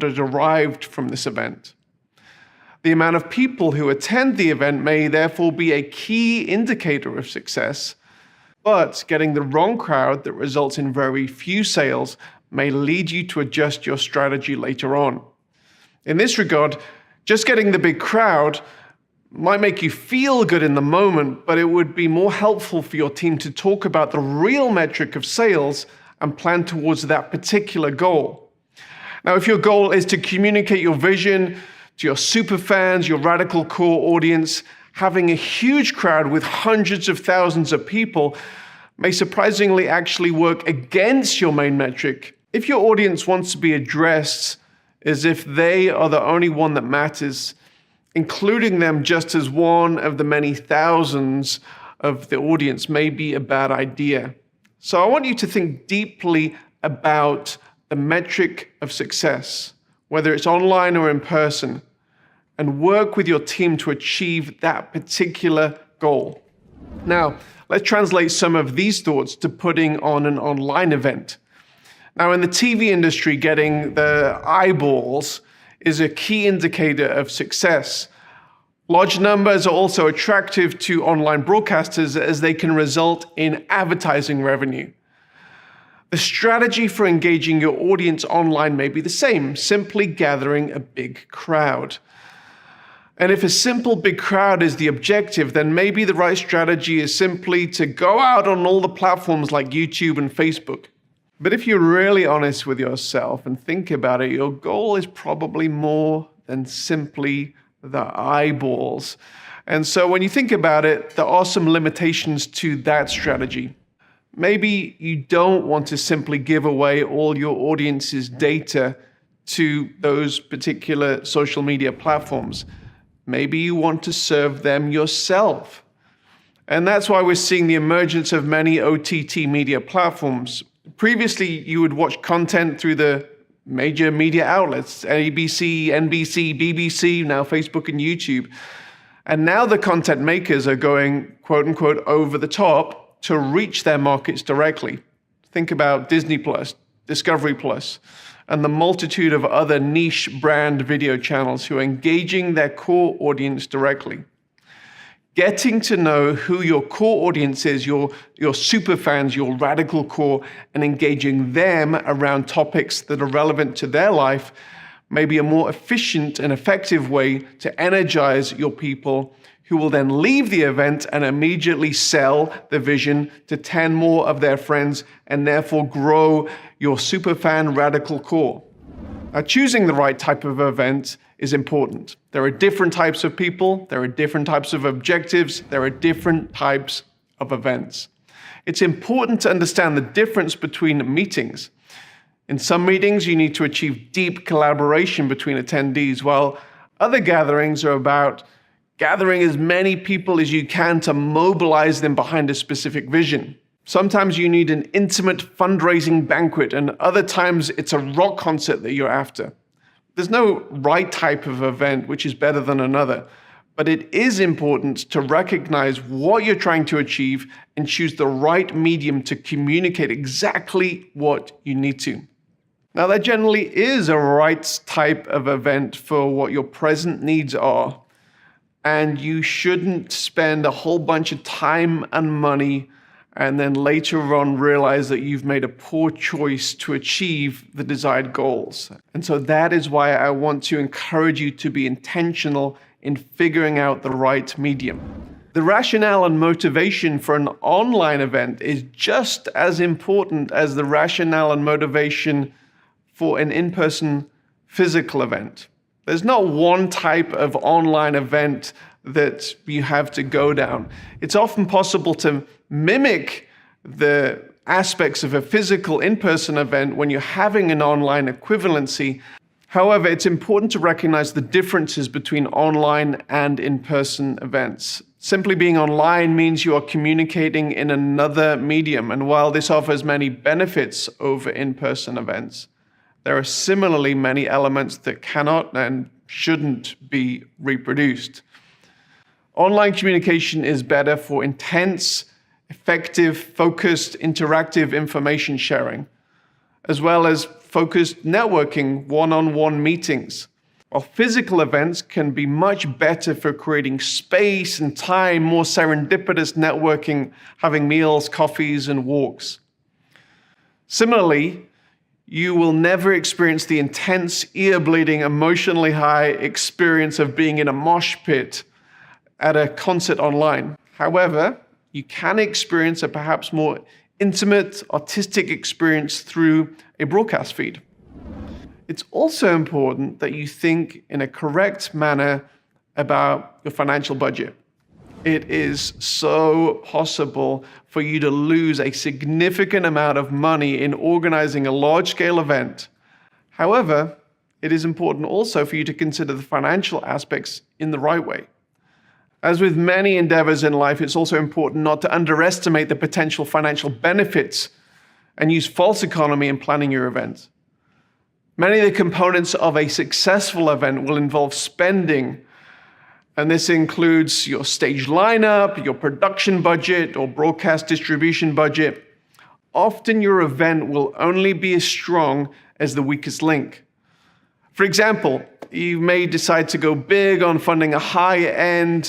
are derived from this event. The amount of people who attend the event may therefore be a key indicator of success, but getting the wrong crowd that results in very few sales may lead you to adjust your strategy later on. In this regard, just getting the big crowd might make you feel good in the moment, but it would be more helpful for your team to talk about the real metric of sales and plan towards that particular goal. Now, if your goal is to communicate your vision to your superfans, your radical core audience, having a huge crowd with hundreds of thousands of people may surprisingly actually work against your main metric. If your audience wants to be addressed as if they are the only one that matters, including them just as one of the many thousands of the audience may be a bad idea. So I want you to think deeply about the metric of success, whether it's online or in person, and work with your team to achieve that particular goal. Now, let's translate some of these thoughts to putting on an online event. Now, in the TV industry, getting the eyeballs is a key indicator of success. Large numbers are also attractive to online broadcasters as they can result in advertising revenue. The strategy for engaging your audience online may be the same, simply gathering a big crowd. And if a simple big crowd is the objective, then maybe the right strategy is simply to go out on all the platforms like YouTube and Facebook. But if you're really honest with yourself and think about it, your goal is probably more than simply the eyeballs. And so when you think about it, there are some limitations to that strategy. Maybe you don't want to simply give away all your audience's data to those particular social media platforms. Maybe you want to serve them yourself. And that's why we're seeing the emergence of many OTT media platforms. Previously, you would watch content through the major media outlets, ABC, NBC, BBC, now Facebook and YouTube. And now the content makers are going, quote unquote, over the top to reach their markets directly. Think about Disney Plus, Discovery Plus, and the multitude of other niche brand video channels who are engaging their core audience directly. Getting to know who your core audience is, your super fans, your radical core, and engaging them around topics that are relevant to their life may be a more efficient and effective way to energize your people, who will then leave the event and immediately sell the vision to 10 more of their friends and therefore grow your superfan radical core. Now, choosing the right type of event is important. There are different types of people, there are different types of objectives, there are different types of events. It's important to understand the difference between meetings. In some meetings, you need to achieve deep collaboration between attendees, while other gatherings are about gathering as many people as you can to mobilize them behind a specific vision. Sometimes you need an intimate fundraising banquet, and other times it's a rock concert that you're after. There's no right type of event which is better than another, but it is important to recognize what you're trying to achieve and choose the right medium to communicate exactly what you need to. Now, there generally is a right type of event for what your present needs are, and you shouldn't spend a whole bunch of time and money and then later on realize that you've made a poor choice to achieve the desired goals. And so that is why I want to encourage you to be intentional in figuring out the right medium. The rationale and motivation for an online event is just as important as the rationale and motivation for an in-person physical event. There's not one type of online event that you have to go down. It's often possible to mimic the aspects of a physical in-person event when you're having an online equivalency. However, it's important to recognize the differences between online and in-person events. Simply being online means you are communicating in another medium, and while this offers many benefits over in-person events, there are similarly many elements that cannot and shouldn't be reproduced. Online communication is better for intense, effective, focused, interactive information sharing, as well as focused networking, one-on-one meetings. While physical events can be much better for creating space and time, more serendipitous networking, having meals, coffees, and walks. Similarly, you will never experience the intense, ear-bleeding, emotionally high experience of being in a mosh pit at a concert online. However, you can experience a perhaps more intimate, artistic experience through a broadcast feed. It's also important that you think in a correct manner about your financial budget. It is so possible for you to lose a significant amount of money in organizing a large-scale event. However, it is important also for you to consider the financial aspects in the right way. As with many endeavors in life, it's also important not to underestimate the potential financial benefits and use false economy in planning your event. Many of the components of a successful event will involve spending, and this includes your stage lineup, your production budget, or broadcast distribution budget. Often your event will only be as strong as the weakest link. For example, you may decide to go big on funding a high-end